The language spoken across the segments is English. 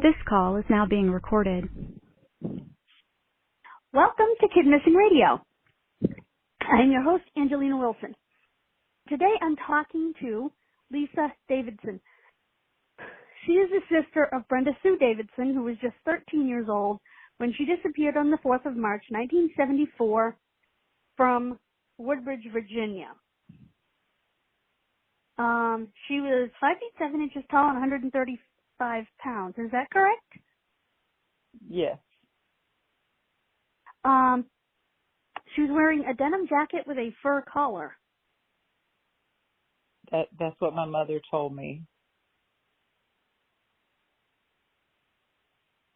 This call is now being recorded. Welcome to Kidmissing Radio. I'm your host, Angelina Wilson. Today I'm talking to Lisa Davidson. She is the sister of Brenda Sue Davidson, who was just 13 years old when she disappeared on the 4th of March, 1974 from Woodbridge, Virginia. She was 5 feet 7 inches tall and 135 pounds. Is that correct? Yes. She was wearing a denim jacket with a fur collar. That's what my mother told me.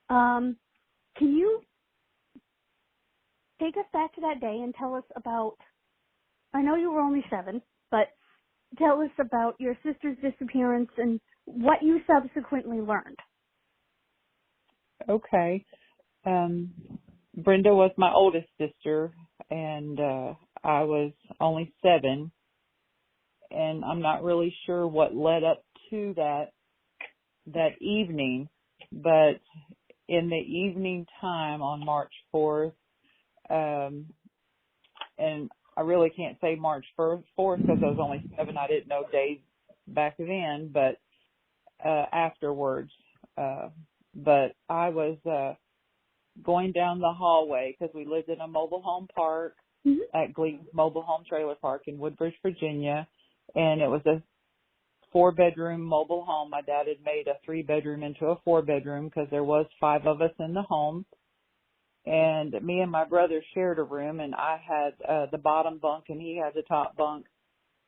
Can you take us back to that day and tell us about, I know you were only 7, but tell us about your sister's disappearance and what you subsequently learned. Okay. Brenda was my oldest sister, and I was only 7, and I'm not really sure what led up to that evening, but in the evening time on March 4th, and I really can't say March 4th because I was only 7. I didn't know days back then, but afterwards. But I was going down the hallway because we lived in a mobile home park at Gleaton's Mobile Home Trailer Park in Woodbridge, Virginia, and it was a 4-bedroom mobile home. My dad had made a 3-bedroom into a 4-bedroom because there was 5 of us in the home. And me and my brother shared a room, and I had the bottom bunk and he had the top bunk.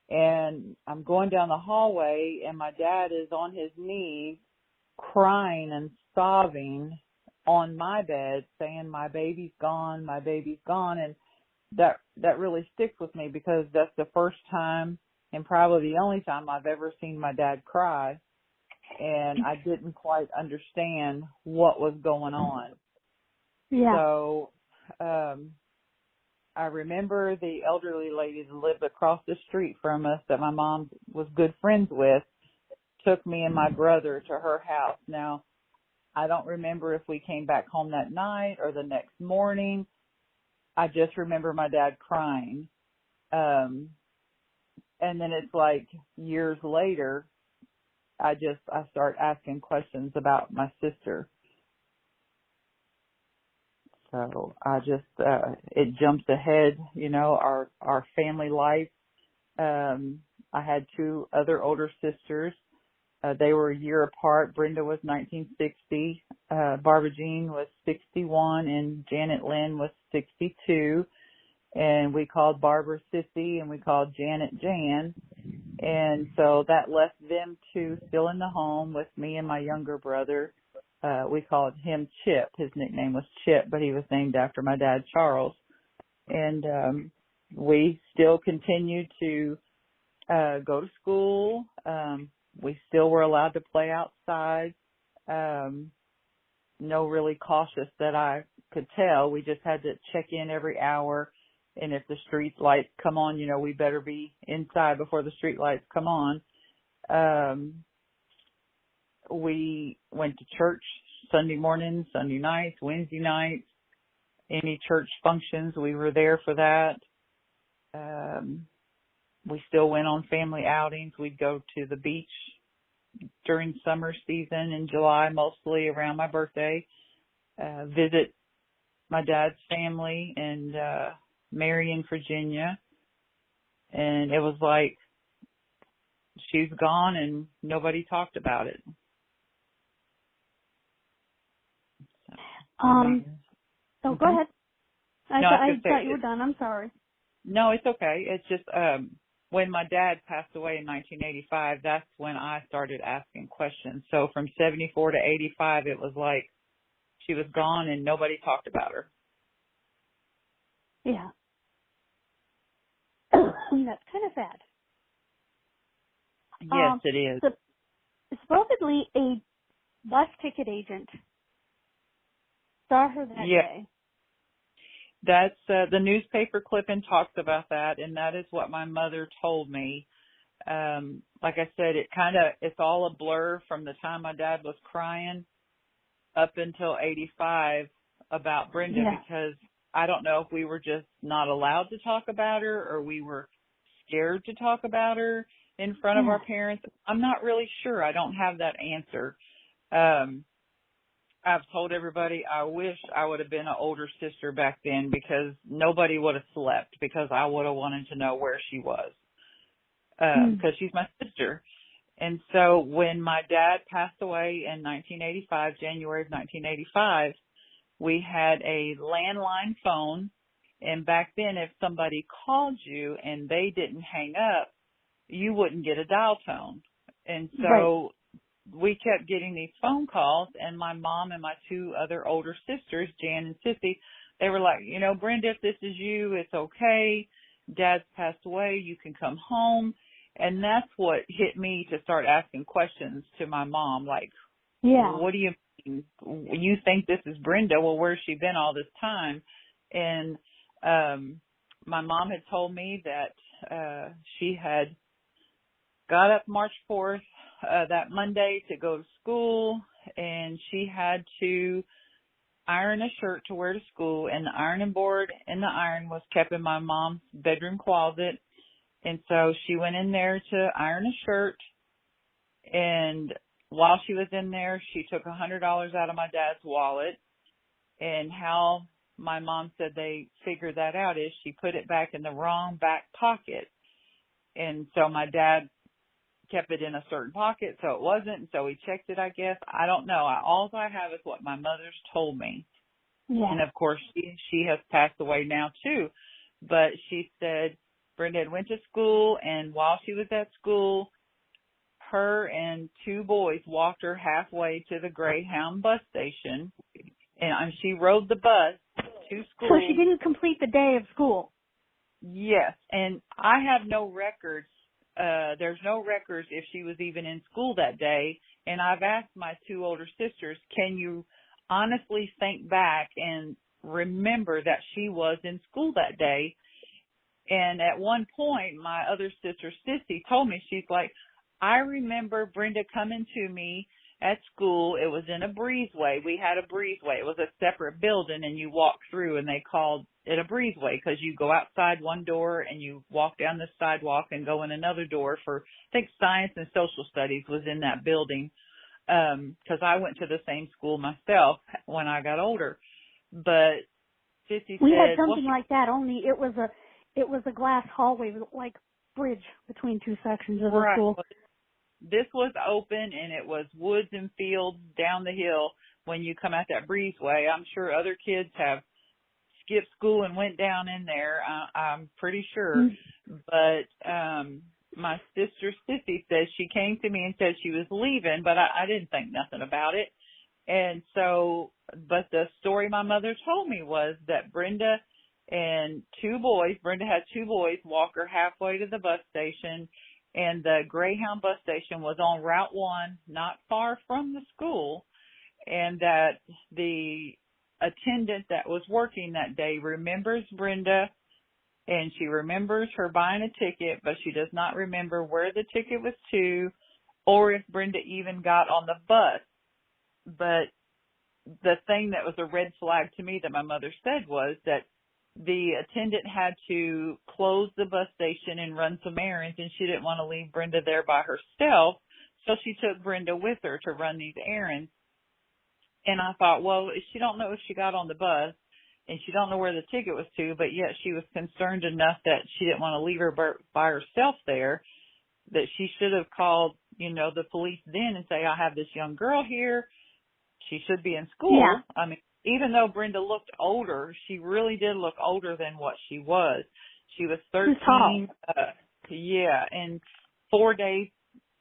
And I'm going down the hallway, and my dad is on his knees crying and sobbing on my bed, saying, "My baby's gone, my baby's gone." And that really sticks with me because that's the first time and probably the only time I've ever seen my dad cry. And I didn't quite understand what was going on. Yeah. So I remember the elderly lady that lived across the street from us that my mom was good friends with took me and my brother to her house. Now, I don't remember if we came back home that night or the next morning. I just remember my dad crying. And then it's like years later, I start asking questions about my sister. So I just, it jumps ahead, our family life. I had 2 other older sisters. They were a year apart. Brenda was 1960. Barbara Jean was 61 and Janet Lynn was 62. And we called Barbara Sissy and we called Janet Jan. And so that left them 2 still in the home with me and my younger brother. We called him Chip. His nickname was Chip, but he was named after my dad, Charles. And we still continued to go to school. We still were allowed to play outside. No really cautious that I could tell. We just had to check in every hour. And if the street lights come on, we better be inside before the street lights come on. We went to church Sunday mornings, Sunday nights, Wednesday nights, any church functions. We were there for that. We still went on family outings. We'd go to the beach during summer season in July, mostly around my birthday, visit my dad's family in Marion, Virginia. And it was like she's gone and nobody talked about it. So go ahead. I thought you were done. I'm sorry. No, it's okay. It's just when my dad passed away in 1985, that's when I started asking questions. So from 74 to 85, it was like she was gone and nobody talked about her. Yeah. That's kind of sad. Yes, it is. Supposedly a bus ticket agent saw her that day. That's the newspaper clipping talks about that, and that is what my mother told me. Like I said, it's all a blur from the time my dad was crying up until 85 about Brenda Yeah. because I don't know if we were just not allowed to talk about her or we were scared to talk about her in front of Yeah. our parents. I'm not really sure. I don't have that answer. I've told everybody I wish I would have been an older sister back then because nobody would have slept because I would have wanted to know where she was because she's my sister. And so when my dad passed away in 1985, January of 1985, we had a landline phone. And back then, if somebody called you and they didn't hang up, you wouldn't get a dial tone. And so we kept getting these phone calls, and my mom and my two other older sisters, Jan and Sissy, they were like, you know, Brenda, if this is you, it's okay. Dad's passed away. You can come home. And that's what hit me to start asking questions to my mom, like, Yeah. what do you mean? You think this is Brenda? Well, where's she been all this time? And my mom had told me that she had got up March 4th that Monday to go to school, and she had to iron a shirt to wear to school, and the ironing board and the iron was kept in my mom's bedroom closet. And so she went in there to iron a shirt, and while she was in there, she took $100 out of my dad's wallet. And how my mom said they figured that out is she put it back in the wrong back pocket. And so my dad kept it in a certain pocket, so it wasn't. And so he checked it, I guess. I don't know. All I have is what my mother's told me. Yeah. And, of course, she has passed away now, too. But she said Brenda had went to school, and while she was at school, her and two boys walked her halfway to the Greyhound bus station, and she rode the bus to school. So she didn't complete the day of school. Yes, and I have no records. There's no records if she was even in school that day, and I've asked my two older sisters, can you honestly think back and remember that she was in school that day? And at one point, my other sister, Sissy, told me, she's like, I remember Brenda coming to me at school. It was in a breezeway. We had a breezeway. It was a separate building, and you walk through, and they called it a breezeway because you go outside one door and you walk down the sidewalk and go in another door for, I think, science and social studies was in that building because I went to the same school myself when I got older. But Sissy We said, had something like that, only it was a glass hallway, like bridge between two sections of the school. This was open, and it was woods and fields down the hill when you come out that breezeway. I'm sure other kids have skipped school and went down in there. I'm pretty sure. But my sister Sissy says she came to me and said she was leaving, but I didn't think nothing about it. And so, but the story my mother told me was that Brenda had two boys walk her halfway to the bus station, and the Greyhound bus station was on Route 1, not far from the school, and that the attendant that was working that day remembers Brenda, and she remembers her buying a ticket, but she does not remember where the ticket was to or if Brenda even got on the bus. But the thing that was a red flag to me that my mother said was that the attendant had to close the bus station and run some errands, and she didn't want to leave Brenda there by herself, so she took Brenda with her to run these errands. And I thought, well, she don't know if she got on the bus, and she don't know where the ticket was to, but yet she was concerned enough that she didn't want to leave her by herself there, that she should have called, the police then and say, I have this young girl here. She should be in school. Yeah. I mean, even though Brenda looked older, she really did look older than what she was. She was 13. And 4 days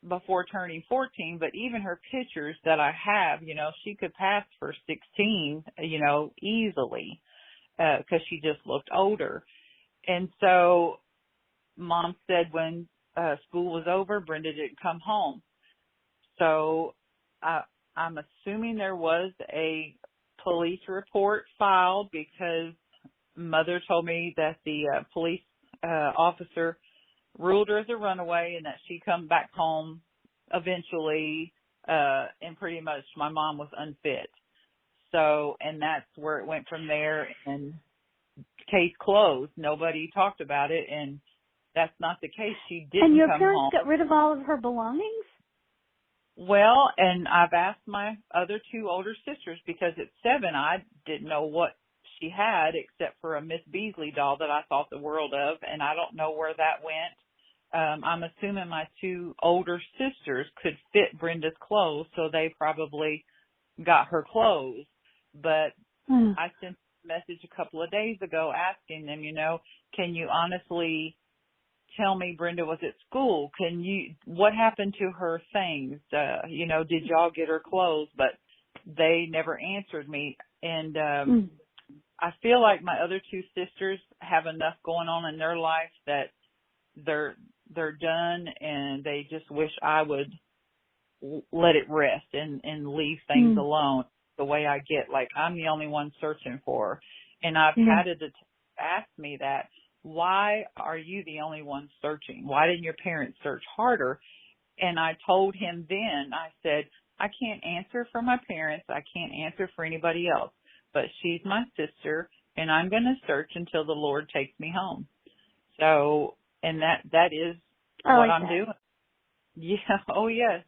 before turning 14, but even her pictures that I have, she could pass for 16, easily, because she just looked older. And so Mom said when school was over, Brenda didn't come home. So I'm assuming there was a police report filed because Mother told me that the police officer ruled her as a runaway and that she come back home eventually, and pretty much my mom was unfit. So, and that's where it went from there, and case closed. Nobody talked about it, and that's not the case. She didn't come home. And your parents got rid of all of her belongings? Well, and I've asked my other two older sisters, because at 7, I didn't know what she had except for a Miss Beasley doll that I thought the world of, and I don't know where that went. I'm assuming my two older sisters could fit Brenda's clothes, so they probably got her clothes. But I sent a message a couple of days ago asking them, can you honestly tell me Brenda was at school? What happened to her things? Did y'all get her clothes? But they never answered me. And I feel like my other two sisters have enough going on in their life that they're done, and they just wish I would let it rest and leave things alone the way I get. Like, I'm the only one searching for her. And I've had a detective ask me that. Why are you the only one searching? Why didn't your parents search harder? And I told him then, I said, I can't answer for my parents. I can't answer for anybody else. But she's my sister, and I'm going to search until the Lord takes me home. So, and that is what I'm doing. Yeah. Oh, yes.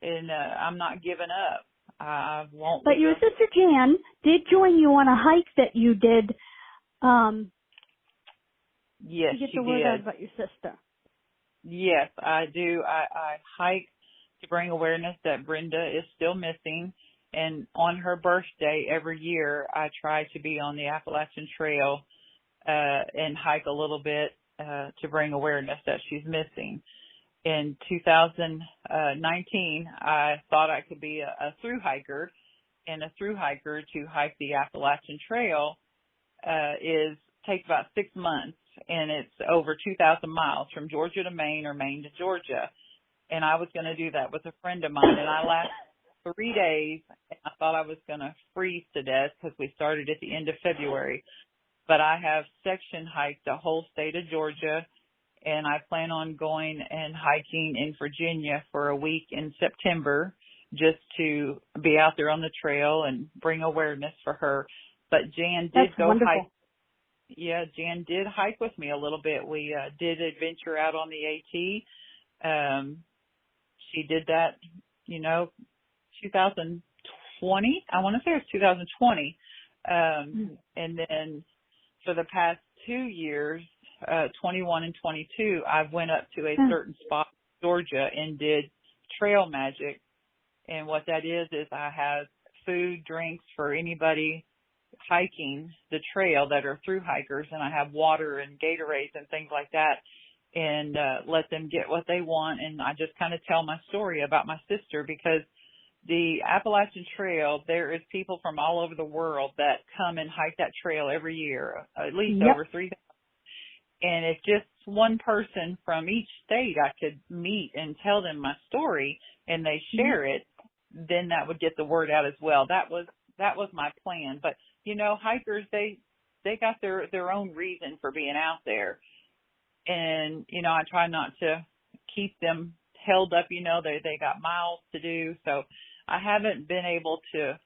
And I'm not giving up. I won't. But your sister Jan did join you on a hike that you did. Yes, to get she the word did. out about your sister. Yes, I do. I hike to bring awareness that Brenda is still missing. And on her birthday every year, I try to be on the Appalachian Trail and hike a little bit to bring awareness that she's missing. In 2019, I thought I could be a thru hiker, and a thru hiker to hike the Appalachian Trail takes about 6 months, and it's over 2,000 miles from Georgia to Maine or Maine to Georgia. And I was going to do that with a friend of mine, and I lasted 3 days, and I thought I was going to freeze to death because we started at the end of February. But I have section hiked the whole state of Georgia, and I plan on going and hiking in Virginia for a week in September just to be out there on the trail and bring awareness for her. But Jan did That's go wonderful. hike. Yeah, Jan did hike with me a little bit. We did adventure out on the AT. She did that, 2020. I want to say it was 2020. And then for the past 2 years, 21 and 22, I went up to a certain spot in Georgia and did trail magic. And what that is I have food, drinks for anybody hiking the trail that are through hikers, and I have water and Gatorades and things like that, and let them get what they want. And I just kind of tell my story about my sister, because the Appalachian Trail, there is people from all over the world that come and hike that trail every year, at least over 3,000. And if just one person from each state I could meet and tell them my story and they share it, then that would get the word out as well. That was my plan. But hikers, they got their own reason for being out there. And, I try not to keep them held up, they got miles to do. So I haven't been able to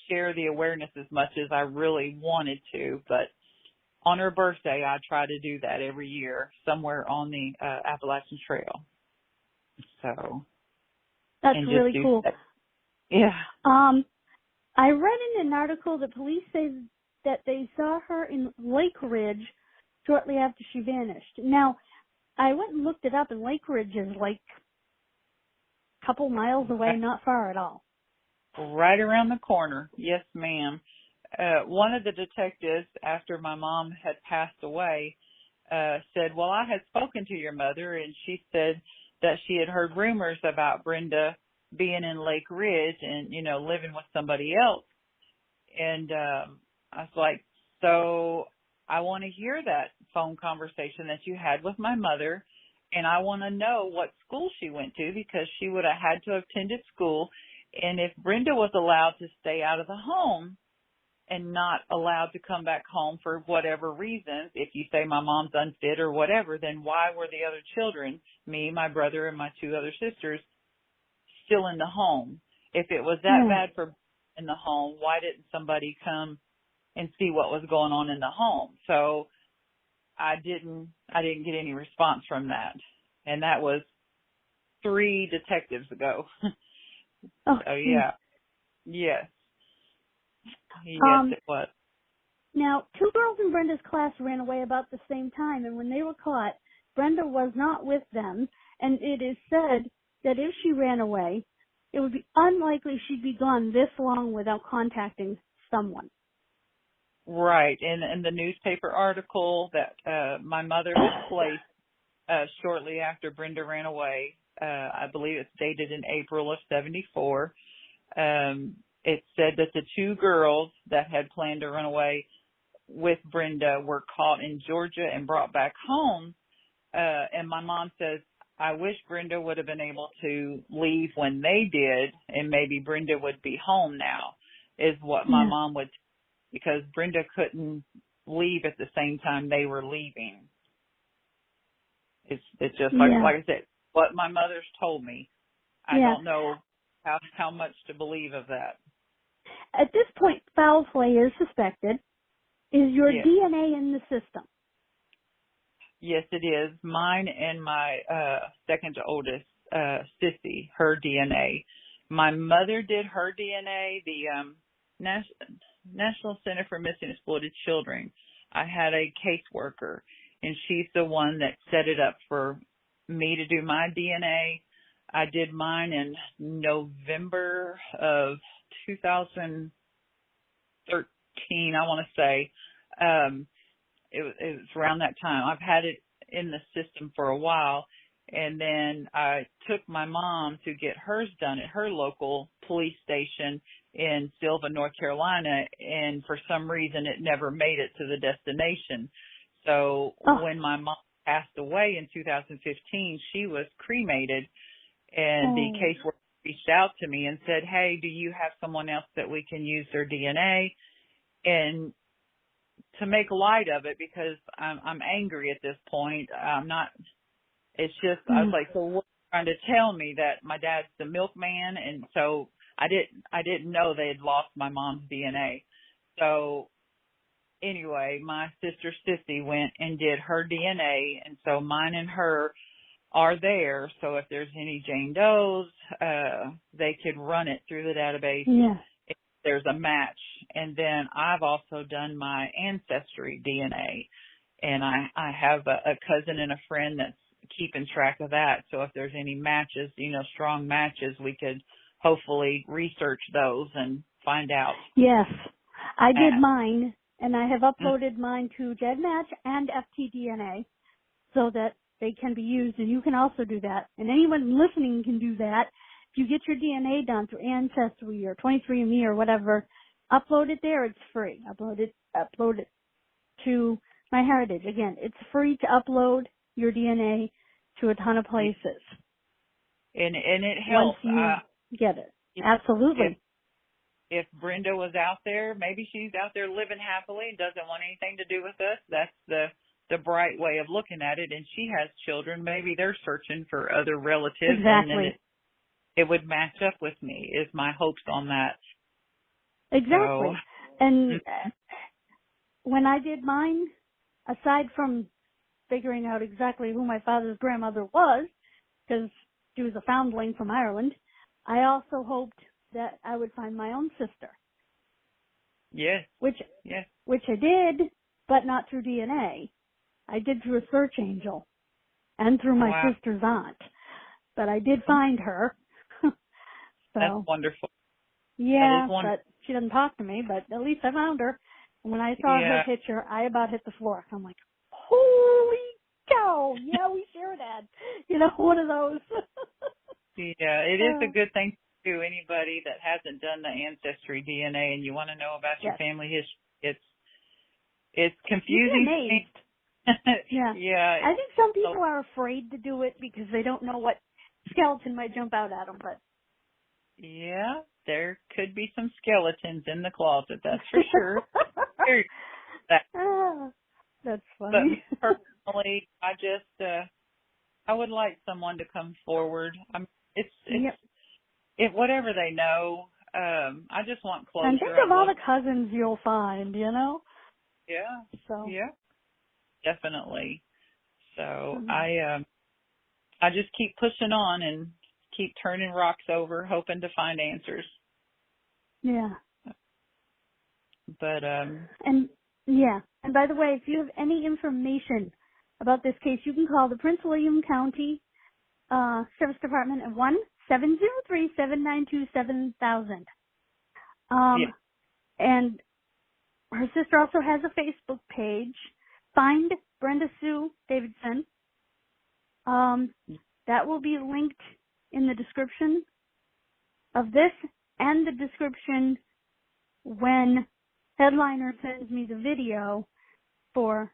share the awareness as much as I really wanted to. But on her birthday, I try to do that every year somewhere on the Appalachian Trail. So that's really cool. That. Yeah. I read in an article that police say that they saw her in Lake Ridge shortly after she vanished. Now, I went and looked it up, and Lake Ridge is like a couple miles away, not far at all. Right around the corner. Yes, ma'am. One of the detectives, after my mom had passed away, said, well, I had spoken to your mother, and she said that she had heard rumors about Brenda being in Lake Ridge and, living with somebody else. And I was like, so I want to hear that phone conversation that you had with my mother, and I want to know what school she went to, because she would have had to have attended school. And if Brenda was allowed to stay out of the home and not allowed to come back home for whatever reasons, if you say my mom's unfit or whatever, then why were the other children, me, my brother, and my two other sisters, still in the home? If it was that bad for in the home. Why didn't somebody come and see what was going on in the home? So I didn't get any response from that. And that was 3 detectives ago. Oh, so yeah. Yes. Yes, it was. Now, 2 girls in Brenda's class ran away about the same time, and when they were caught, Brenda was not with them, and it is said that if she ran away, it would be unlikely she'd be gone this long without contacting someone. Right. In the newspaper article that my mother had placed shortly after Brenda ran away, I believe it's dated in April of 74, it said that the 2 girls that had planned to run away with Brenda were caught in Georgia and brought back home. And my mom says, I wish Brenda would have been able to leave when they did, and maybe Brenda would be home now, is what my mom would, because Brenda couldn't leave at the same time they were leaving. It's just like I said, what my mother's told me. I don't know how much to believe of that. At this point, foul play is suspected. Is your DNA in the system? Yes, it is. Mine and my second oldest, Sissy, her DNA. My mother did her DNA, the National Center for Missing and Exploited Children. I had a caseworker, and she's the one that set it up for me to do my DNA. I did mine in November of 2013, I want to say. It was around that time. I've had it in the system for a while, and then I took my mom to get hers done at her local police station in Sylva, North Carolina, and for some reason it never made it to the destination. So when my mom passed away in 2015, she was cremated, and the caseworker reached out to me and said, hey, do you have someone else that we can use their DNA? And to make light of it, because I'm angry at this point. I'm not, it's just, I was like, so what are you trying to tell me, that my dad's the milkman? And so I didn't know they had lost my mom's DNA. So anyway, my sister Sissy went and did her DNA, and so mine and her are there. So if there's any Jane Does, they could run it through the database. Yeah. If there's a match. And then I've also done my ancestry DNA, and I have a cousin and a friend that's keeping track of that. So if there's any matches, strong matches, we could hopefully research those and find out. Yes, I did mine, and I have uploaded mine to GEDmatch and FTDNA so that they can be used, and you can also do that. And anyone listening can do that. If you get your DNA done through Ancestry or 23andMe or whatever, upload it there. It's free. Upload it to MyHeritage. Again, it's free to upload your DNA to a ton of places. And it helps. Once you get it. Absolutely. If Brenda was out there, maybe she's out there living happily and doesn't want anything to do with us. That's the bright way of looking at it. And she has children. Maybe they're searching for other relatives. Exactly. And then it would match up with me, is my hopes on that. Exactly. So, and when I did mine, aside from figuring out exactly who my father's grandmother was, because she was a foundling from Ireland, I also hoped that I would find my own sister. Yes. Which I did, but not through DNA. I did through a search angel and through my sister's aunt. But I did find her. So, that's wonderful. Yeah, that is but she doesn't talk to me, but at least I found her. And when I saw her picture, I about hit the floor. I'm like, holy cow, yeah, we share that. One of those. Yeah, it is a good thing to do. Anybody that hasn't done the ancestry DNA and you want to know about your family history, it's confusing. You'd be amazed. Yeah. I think some people are afraid to do it because they don't know what skeleton might jump out at them, but yeah, there could be some skeletons in the closet, that's for sure. That's funny. But personally, I would like someone to come forward. Whatever they know, I just want And closure. think of all the cousins you'll find, you know? Yeah. So. Yeah. Definitely. So Mm-hmm. I just keep pushing on and keep turning rocks over, hoping to find answers. Yeah. But And yeah. And by the way, if you have any information about this case, you can call the Prince William County Service Department at 1-703-792-7000. yeah. And her sister also has a Facebook page. Find Brenda Sue Davidson. That will be linked in the description of this and the description when Headliner sends me the video for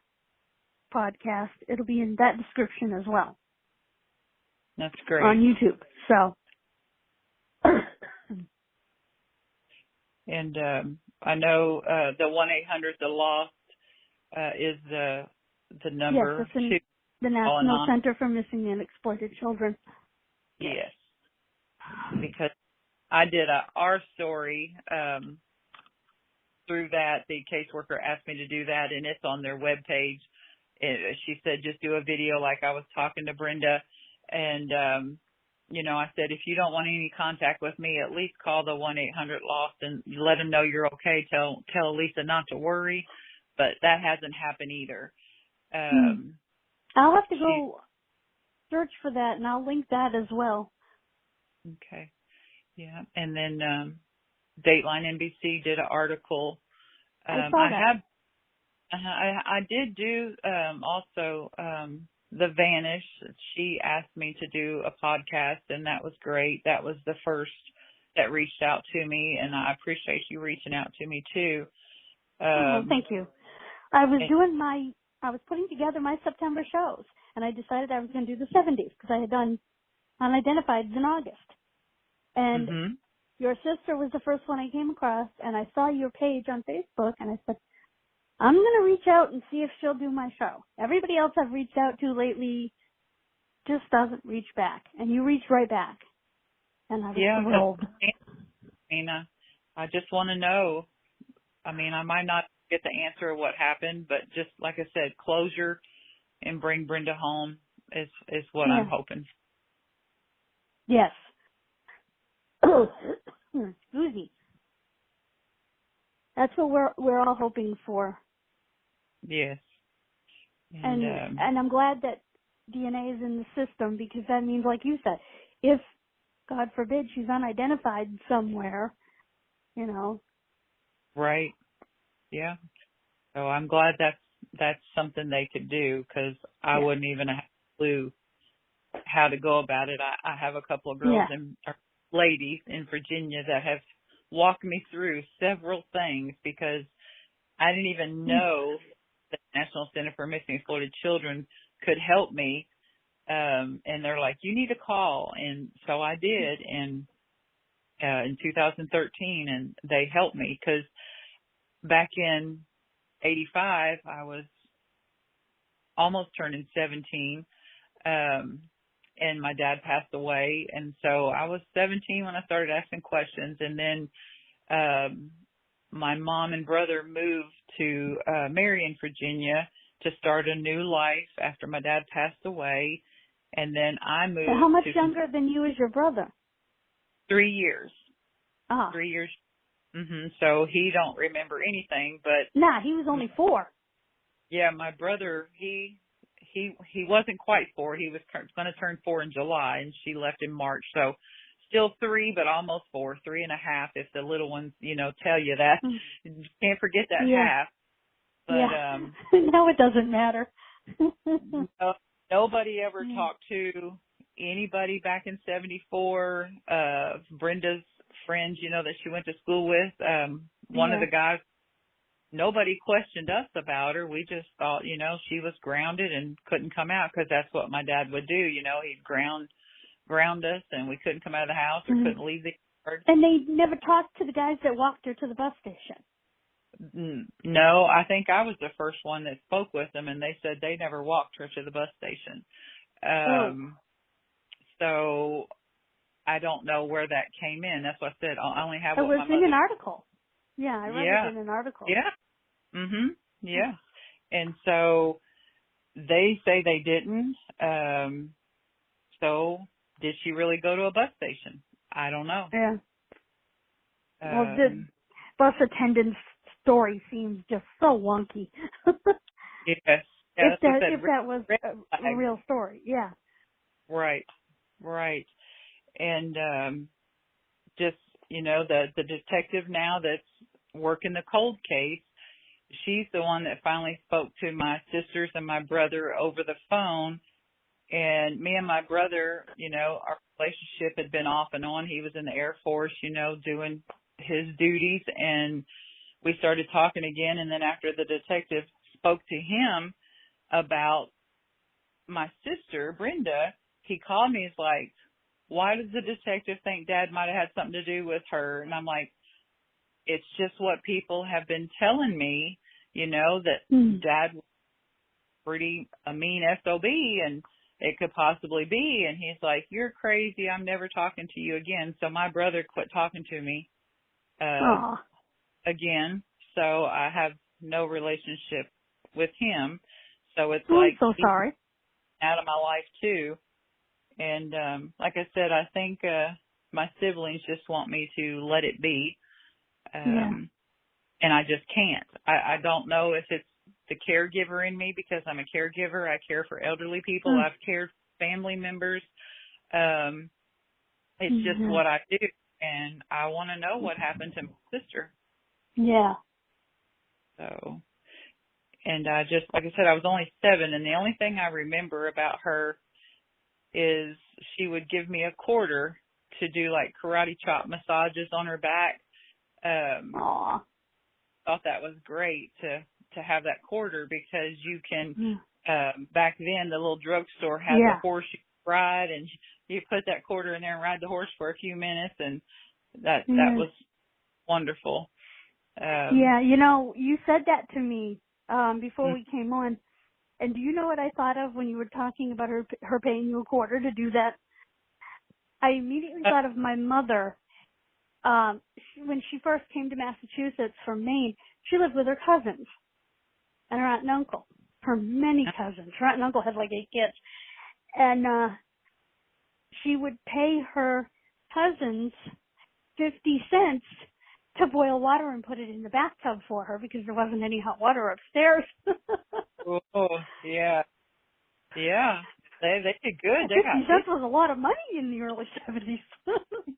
podcast. It'll be in that description as well. That's great. On YouTube. So. And I know the 1-800 The Lost is the number. Yes, it's the National Center for Missing and Exploited Children. Yes. Because I did our story through that. The caseworker asked me to do that, and it's on their webpage. She said, just do a video like I was talking to Brenda. And, I said, if you don't want any contact with me, at least call the 1-800 Lost and let them know you're okay. Tell Lisa not to worry. But that hasn't happened either. I'll have to go search for that, and I'll link that as well. Okay. Yeah. And then Dateline NBC did an article. I saw that. I did do also The Vanish. She asked me to do a podcast, and that was great. That was the first that reached out to me, and I appreciate you reaching out to me too. Thank you. I was putting together my September shows, and I decided I was going to do the 70s because I had done Unidentifieds in August. And your sister was the first one I came across, and I saw your page on Facebook, and I said, I'm going to reach out and see if she'll do my show. Everybody else I've reached out to lately just doesn't reach back, and you reached right back. And I was thrilled. I just want to know. I mean, I might not get the answer of what happened, but just like I said, closure and bring Brenda home is what I'm hoping. Yes. Excuse me. That's what we're all hoping for. Yes. And I'm glad that DNA is in the system, because that means, like you said, if, God forbid, she's unidentified somewhere, Right. Yeah. So I'm glad that's something they could do, because I wouldn't even have a clue how to go about it. I have a couple of girls or ladies in Virginia that have walked me through several things, because I didn't even know the National Center for Missing and Exploited Children could help me. And they're like, you need to call. And so I did in 2013, and they helped me, because back in 85, I was almost turning 17. And my dad passed away. And so I was 17 when I started asking questions. And then my mom and brother moved to Marion, Virginia, to start a new life after my dad passed away. And then I moved. So how much younger than you is your brother? 3 years. 3 years. So he don't remember anything, but. Nah, he was only 4. Yeah, my brother, he wasn't quite 4. He was going to turn 4 in July, and she left in March. So still 3, but almost 4, 3.5. If the little ones, tell you that, you can't forget that half. But no, it doesn't matter. Nobody ever talked to anybody back in 74. Brenda's friends, that she went to school with. One of the guys. Nobody questioned us about her. We just thought, she was grounded and couldn't come out, because that's what my dad would do. He'd ground us, and we couldn't come out of the house or couldn't leave the yard. And they never talked to the guys that walked her to the bus station. No, I think I was the first one that spoke with them, and they said they never walked her to the bus station. So I don't know where that came in. That's what I said. I only have It what was my in mother. an article. Yeah, I read Yeah. it in an article. Yeah. Yeah. And so they say they didn't. So did she really go to a bus station? I don't know. Yeah. Well, the bus attendant's story seems just so wonky. Yes. Yeah, if that was a real story, yeah. Right. Right. And just, the detective now that's working the cold case, she's the one that finally spoke to my sisters and my brother over the phone. And me and my brother, our relationship had been off and on. He was in the Air Force, doing his duties. And we started talking again. And then after the detective spoke to him about my sister, Brenda, he called me. He's like, why does the detective think Dad might have had something to do with her? And I'm like, it's just what people have been telling me, that Dad was pretty a mean SOB and it could possibly be. And he's like, you're crazy. I'm never talking to you again. So my brother quit talking to me again. So I have no relationship with him. So it's I'm so sorry. Out of my life too. And like I said, I think my siblings just want me to let it be. And I just can't. I don't know if it's the caregiver in me because I'm a caregiver. I care for elderly people. I've cared for family members. It's just what I do. And I want to know what happened to my sister. Yeah. So, and I just, like I said, I was only 7. And the only thing I remember about her is she would give me a quarter to do like karate chop massages on her back. Thought that was great to have that quarter because you can, back then the little drugstore had the horse you could ride and you put that quarter in there and ride the horse for a few minutes and that was wonderful. You said that to me, before we came on. And do you know what I thought of when you were talking about her paying you a quarter to do that? I immediately thought of my mother. When she first came to Massachusetts from Maine, she lived with her cousins and her aunt and uncle. Her many cousins. Her aunt and uncle had like 8 kids. And she would pay her cousins 50 cents to boil water and put it in the bathtub for her because there wasn't any hot water upstairs. Oh, yeah. Yeah. They did good. 50 cents was a lot of money in the early 70s.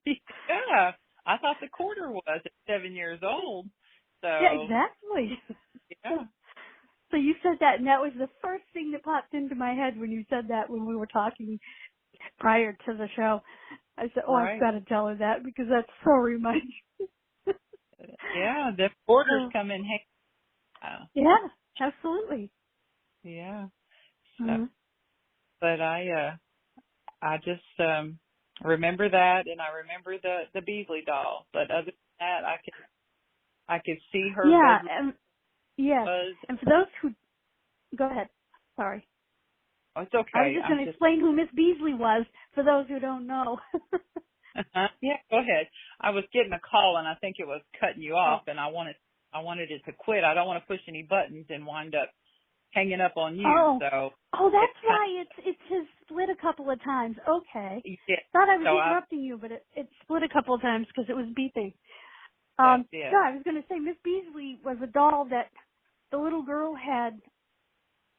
Yeah. I thought the quarter was at 7 years old. So yeah, exactly. Yeah. So you said that, and that was the first thing that popped into my head when you said that when we were talking prior to the show. I said, I've got to tell her that because that's so reminding. Yeah, the quarters come in handy. Yeah, absolutely. Yeah. So, but I just remember that, and I remember the Beasley doll. But other than that, I could see her. Yeah, and for those who go ahead, sorry. Oh, it's okay. I was just going to explain who Miss Beasley was for those who don't know. Yeah, go ahead. I was getting a call, and I think it was cutting you off, and I wanted it to quit. I don't want to push any buttons and wind up hanging up on you. So that's why it has split a couple of times. Okay. Yeah. Thought I was interrupting you, but it split a couple of times because it was beeping. Yeah, I was going to say Miss Beasley was a doll that the little girl had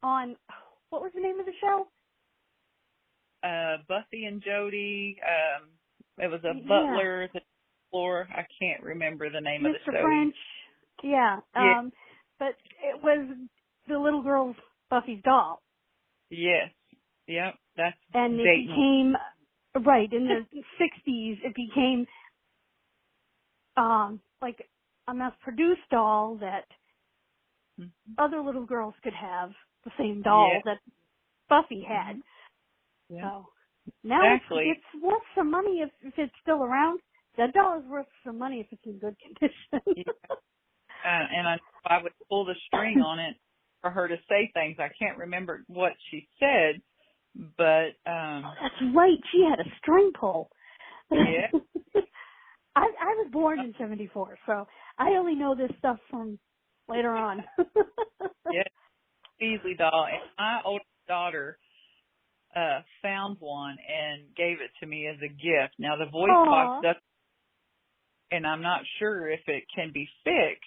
on. What was the name of the show? Buffy and Jody. It was a butler, the floor. I can't remember the name of the show. Mr. French. Yeah. But it was the little girl's Buffy's doll. Yes. Yep. That's and it became in the 60s. It became like a mass-produced doll that other little girls could have the same doll that Buffy had. Yeah. So now it's worth some money if it's still around. That doll is worth some money if it's in good condition. And I would pull the string on it for her to say things. I can't remember what she said, but that's right. She had a string pull. Yeah. I was born in 74, so I only know this stuff from later on. Yeah, Beasley doll. And my oldest daughter found one and gave it to me as a gift. Now the voice box doesn't, and I'm not sure if it can be fixed,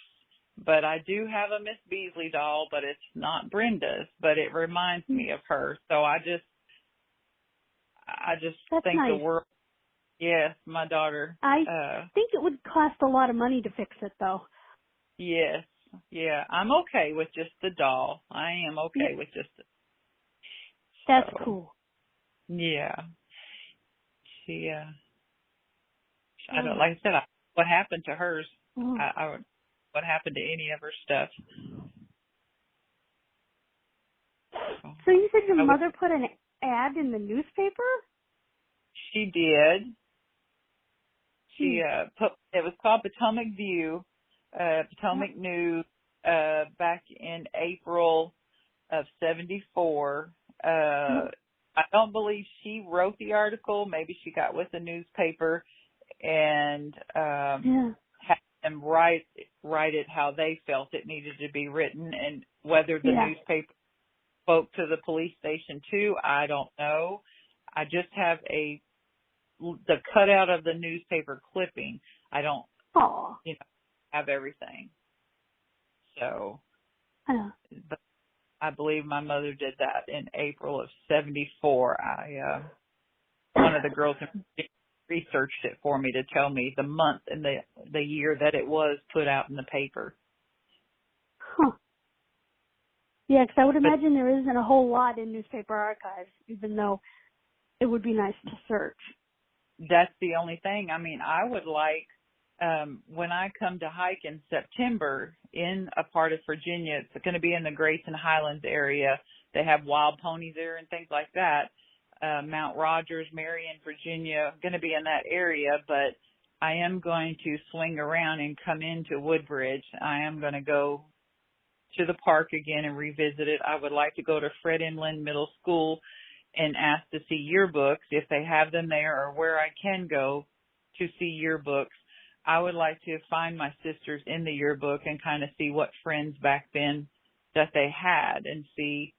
but I do have a Miss Beasley doll, but it's not Brenda's, but it reminds me of her. So I just That's think nice. the world. Yes, my daughter. I think it would cost a lot of money to fix it, though. Yes. Yeah, I'm okay with just the doll. I am okay with just it. That's cool. Yeah. She, I don't, like I said, what happened to hers? What happened to any of her stuff? So you said your mother put an ad in the newspaper? She did. She it was called Potomac View, Potomac News, back in April of 74. I don't believe she wrote the article. Maybe she got with the newspaper and had them write it how they felt it needed to be written, and whether the newspaper spoke to the police station too, I don't know. I just have the cutout of the newspaper clipping. I don't, have everything. So, but I believe my mother did that in April of 74. One of the girls researched it for me to tell me the month and the year that it was put out in the paper. Huh. Yeah, because I would imagine there isn't a whole lot in newspaper archives, even though it would be nice to search. That's the only thing. I mean, I would like, when I come to hike in September in a part of Virginia, it's going to be in the Grayson Highlands area. They have wild ponies there and things like that. Mount Rogers, Marion, Virginia, going to be in that area, but I am going to swing around and come into Woodbridge. I am going to go to the park again and revisit it. I would like to go to Fred Inland Middle School and ask to see yearbooks if they have them there, or where I can go to see yearbooks. I would like to find my sisters in the yearbook and kind of see what friends back then that they had, and see,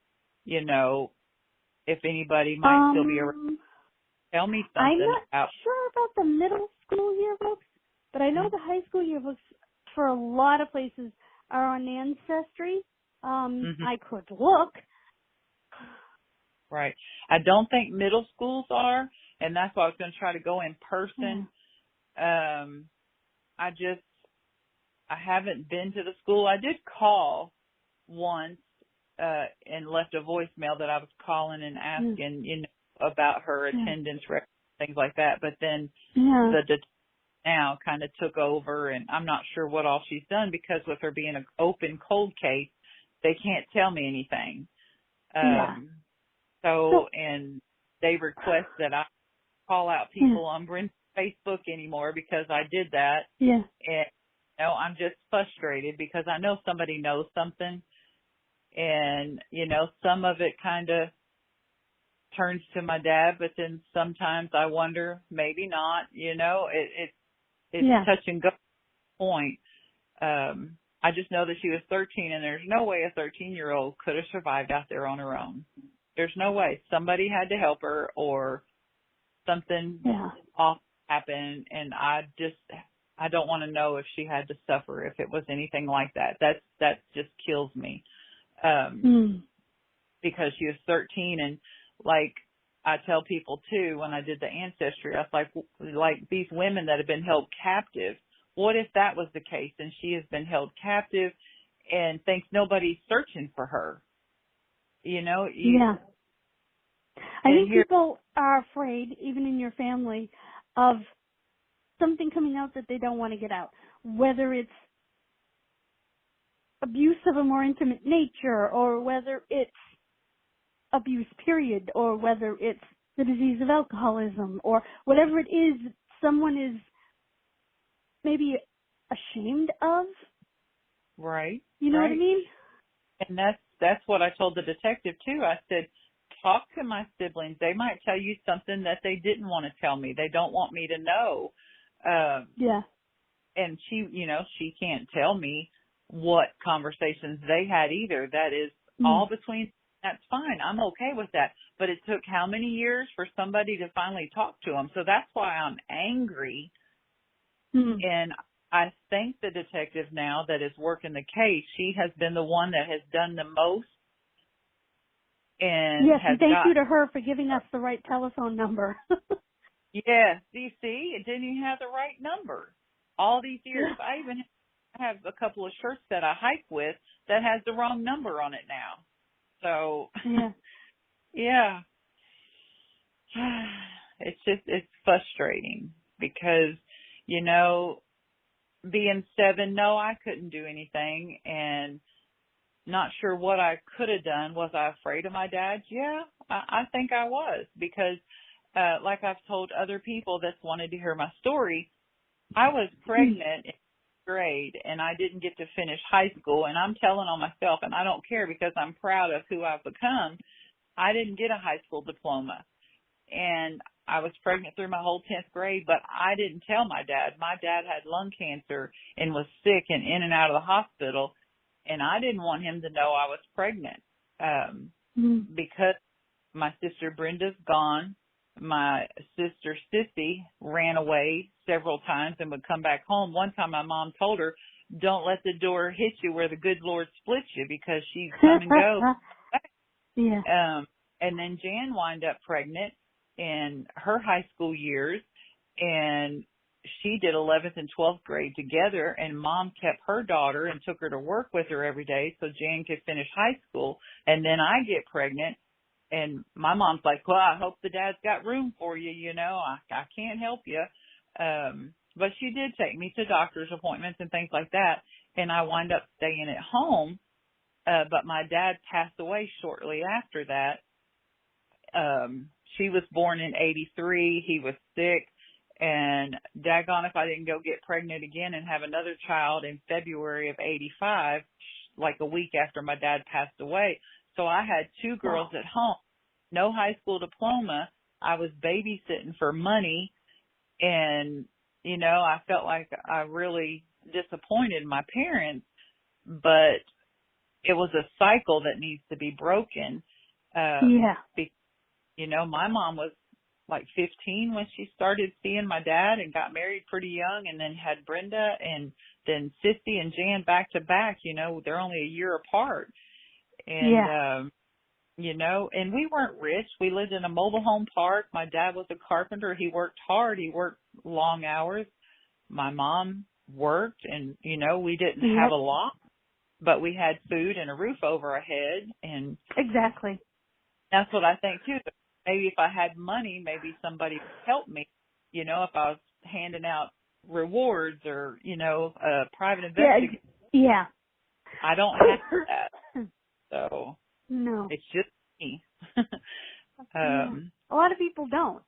if anybody might still be around. Tell me something. I'm not sure about the middle school yearbooks, but I know the high school yearbooks for a lot of places are on Ancestry. I could look. Right. I don't think middle schools are, and that's why I was going to try to go in person. I haven't been to the school. I did call once and left a voicemail that I was calling and asking, about her attendance record, things like that. But then the now kind of took over, and I'm not sure what all she's done, because with her being an open cold case, they can't tell me anything. And they request that I call out people on Brenda's Facebook anymore, because I did that. And I'm just frustrated because I know somebody knows something, and some of it kind of turns to my dad, but then sometimes I wonder, maybe not. It's touch and go point. I just know that she was 13, and there's no way a 13-year-old could have survived out there on her own. There's no way. Somebody had to help her, or something off happened, and I don't want to know if she had to suffer, if it was anything like that. That just kills me. Because she was 13, and like I tell people too, when I did the ancestry, I was like these women that have been held captive, what if that was the case and she has been held captive and thinks nobody's searching for her? I think people are afraid, even in your family, of something coming out that they don't want to get out, whether it's abuse of a more intimate nature, or whether it's abuse period, or whether it's the disease of alcoholism, or whatever it is someone is maybe ashamed of. Right. You know what I mean? And that's what I told the detective too. I said, talk to my siblings. They might tell you something that they didn't want to tell me. They don't want me to know. Yeah. And she can't tell me what conversations they had either. That is all between. That's fine. I'm okay with that. But it took how many years for somebody to finally talk to them? So that's why I'm angry. And I think the detective now that is working the case, she has been the one that has done the most. And yes, and thank you to her for giving us the right telephone number. Yes, you see, it didn't even have the right number. All these years, I even have a couple of shirts that I hike with that has the wrong number on it now. So, yeah, it's frustrating because, being 7, no, I couldn't do anything and not sure what I could have done. Was I afraid of my dad? Yeah, I think I was because, like I've told other people that's wanted to hear my story, I was pregnant in grade and I didn't get to finish high school, and I'm telling on myself, and I don't care because I'm proud of who I've become. I didn't get a high school diploma, and I was pregnant through my whole 10th grade, but I didn't tell my dad. My dad had lung cancer and was sick and in and out of the hospital, and I didn't want him to know I was pregnant because my sister Brenda's gone. My sister Sissy ran away several times and would come back home. One time my mom told her, don't let the door hit you where the good Lord splits you, because she'd come and go. And then Jan wound up pregnant in her high school years, and she did 11th and 12th grade together, and Mom kept her daughter and took her to work with her every day so Jan could finish high school. And then I get pregnant, and my mom's like, well, I hope the dad's got room for you, I can't help you. But she did take me to doctor's appointments and things like that, and I wind up staying at home. But my dad passed away shortly after that. She was born in 83. He was sick. And daggone if I didn't go get pregnant again and have another child in February of 85, like a week after my dad passed away. So I had 2 girls at home, no high school diploma. I was babysitting for money. And, I felt like I really disappointed my parents, but it was a cycle that needs to be broken. My mom was like 15 when she started seeing my dad and got married pretty young, and then had Brenda and then Sissy and Jan back to back. They're only a year apart. And, and we weren't rich. We lived in a mobile home park. My dad was a carpenter. He worked hard. He worked long hours. My mom worked, and, we didn't have a lot, but we had food and a roof over our head. And exactly. That's what I think too. Maybe if I had money, maybe somebody would help me, if I was handing out rewards or, a private investigator. Yeah. I don't have that. So no, it's just me. A lot of people don't.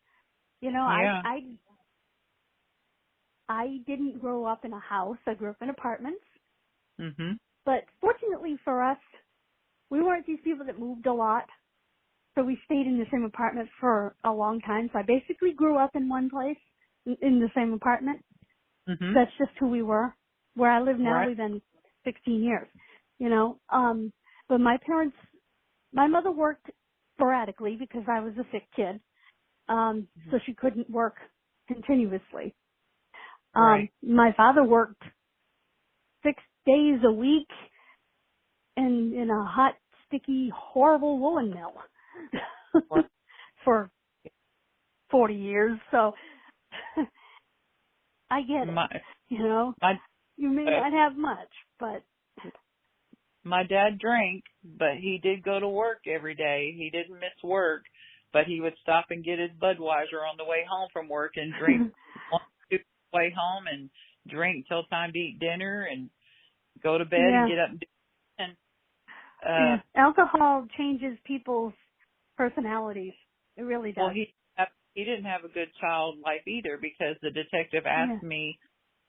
I didn't grow up in a house. I grew up in apartments. But fortunately for us, we weren't these people that moved a lot. So we stayed in the same apartment for a long time. So I basically grew up in one place, in the same apartment. That's just who we were. Where I live now, we've been 16 years, But my mother worked sporadically because I was a sick kid. So she couldn't work continuously. My father worked 6 days a week in a hot, sticky, horrible woolen mill for 40 years. So I get it. You may not have much, but my dad drank, but he did go to work every day. He didn't miss work, but he would stop and get his Budweiser on the way home from work and drink on the way home and drink till time to eat dinner and go to bed and get up and do it. And alcohol changes people's personalities. It really does. Well, he didn't have a good child life either, because the detective asked me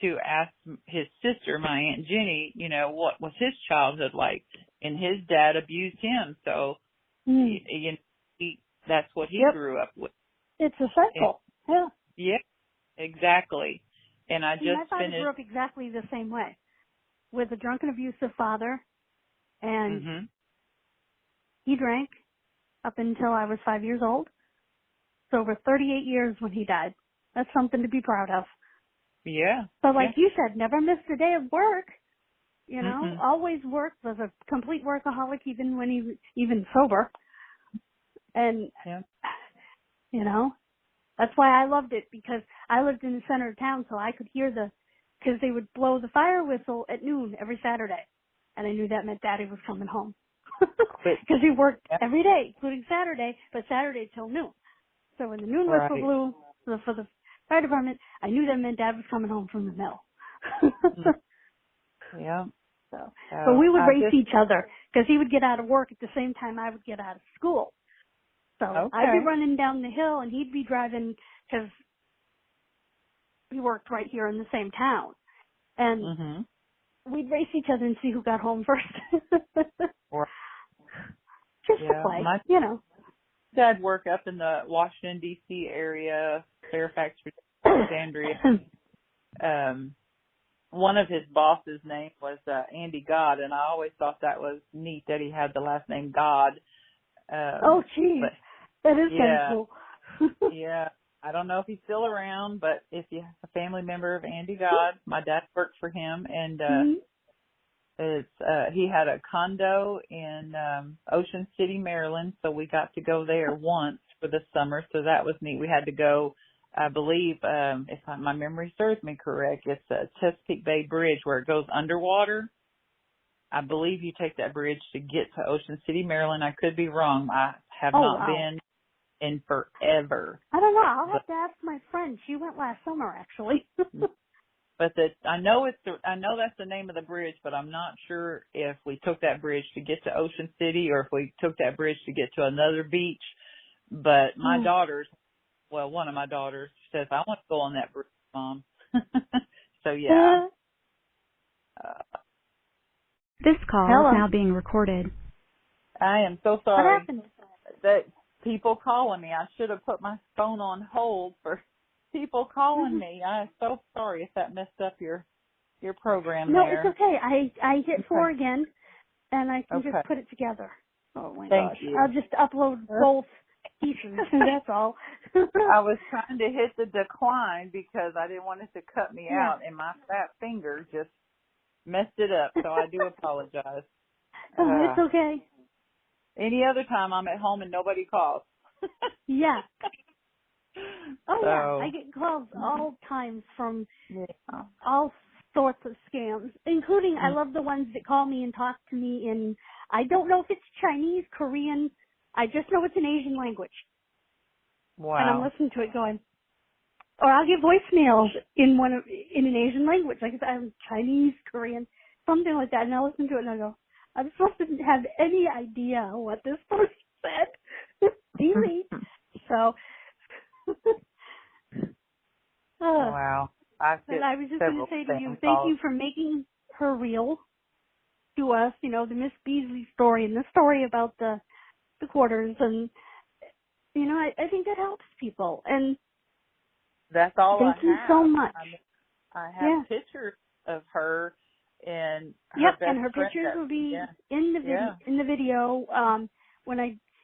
to ask his sister, my Aunt Jenny, what was his childhood like, and his dad abused him. So, that's what he Yep. grew up with. It's a cycle. Yeah. Yeah, exactly. And I See, just my father finished. grew up exactly the same way, with a drunken, abusive father, and Mhm. he drank up until I was 5 years old. So over 38 years when he died. That's something to be proud of. Yeah. But like Yeah. you said, never missed a day of work. You know, Mm-mm. always worked, was a complete workaholic even when he was even sober. And, Yeah. you know, that's why I loved it, because I lived in the center of town, so I could hear because they would blow the fire whistle at noon every Saturday. And I knew that meant Daddy was coming home. Because he worked Yeah. every day, including Saturday, but Saturday till noon. So when the noon whistle Right. blew for the fire department, I knew that meant Dad was coming home from the mill. Yeah. So, So but we would I race just each other, because he would get out of work at the same time I would get out of school. So I'd be okay. running down the hill and he'd be driving, because we worked right here in the same town. And Mhm. we'd race each other and see who got home first. Or Just to yeah, play, my you know. dad worked up in the Washington D.C. area, Fairfax, Alexandria. One of his bosses' name was Andy God, and I always thought that was neat that he had the last name God. Oh, geez. But That is kind of yeah, cool. yeah. I don't know if he's still around, but if you have a family member of Andy God, my dad worked for him, and Mhm. he had a condo in Ocean City, Maryland, so we got to go there once for the summer, so that was neat. We had to go, I believe, if my memory serves me correct, it's a Chesapeake Bay Bridge where it goes underwater. I believe you take that bridge to get to Ocean City, Maryland. I could be wrong. I have Oh, not wow. been in forever. I don't know. I'll But have to ask my friend. She went last summer, actually. But I know that's the name of the bridge, but I'm not sure if we took that bridge to get to Ocean City or if we took that bridge to get to another beach. But my one of my daughters says, I want to go on that bridge, Mom. So yeah. This call Hello. is now being recorded. I am so What sorry happened? that people calling me. I should have put my phone on hold for people calling me. I'm so sorry if that messed up your program No, it's there. okay. I hit 4 Okay. again, and I can Okay. just put it together. Oh, my Thank gosh. you. I'll just upload both pieces. That's all. I was trying to hit the decline because I didn't want it to cut me Yeah. out, and my fat finger just messed it up, so I do apologize. Oh, it's okay. Any other time I'm at home and nobody calls. Yeah. Oh, yeah. So, I get calls all times from yeah. all sorts of scams, including I love the ones that call me and talk to me in, I don't know if it's Chinese, Korean, I just know it's an Asian language. Wow. And I'm listening to it going, or I'll get voicemails in in an Asian language, like I'm Chinese, Korean, something like that, and I listen to it and I go, I'm supposed to have any idea what this person said. Delete. So, Wow. I've and get I was just going several to say to you, spam thank calls. you for making her real to us, you know, the Miss Beasley story and the story about the quarters, and, you know, I think that helps people, and That's all I thank you so have. much. I have Yeah. pictures of her and her Yep, best and her friend. pictures will be Yeah. in the Yeah. video.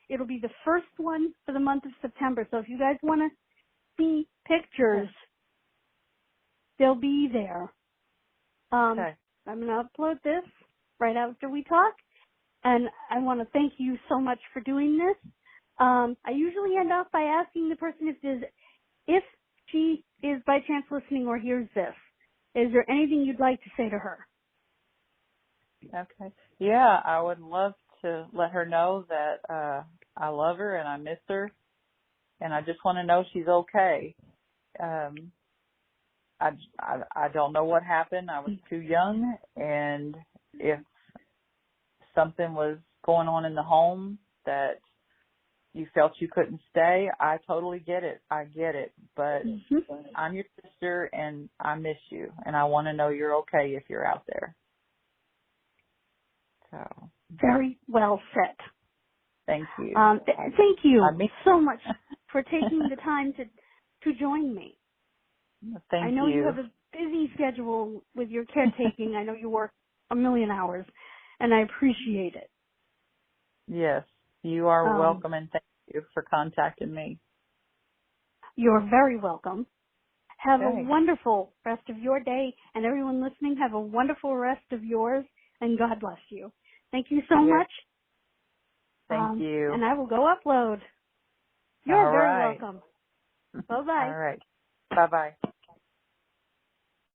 It'll be the first one for the month of September. So if you guys want to see pictures, they'll be there. Okay. I'm going to upload this right after we talk, and I want to thank you so much for doing this. I usually end off by asking the person if she is by chance listening or hears this. Is there anything you'd like to say to her? Okay. Yeah, I would love to let her know that I love her and I miss her, and I just want to know she's okay. I don't know what happened. I was too young, and if something was going on in the home that you felt you couldn't stay, I totally get it. I get it. But I'm your sister, and I miss you, and I want to know you're okay if you're out there. So Very well said. Thank you. Thank you I mean, so much for taking the time to join me. Thank you. I know you have a busy schedule with your caretaking. I know you work a million hours, and I appreciate it. Yes, you are welcome, and thank you for contacting me. You're very welcome. Have Okay. a wonderful rest of your day, and everyone listening, have a wonderful rest of yours, and God bless you. Thank you so much. Thank you. And I will go upload. You're All very right. welcome. Bye-bye. All right. Bye-bye.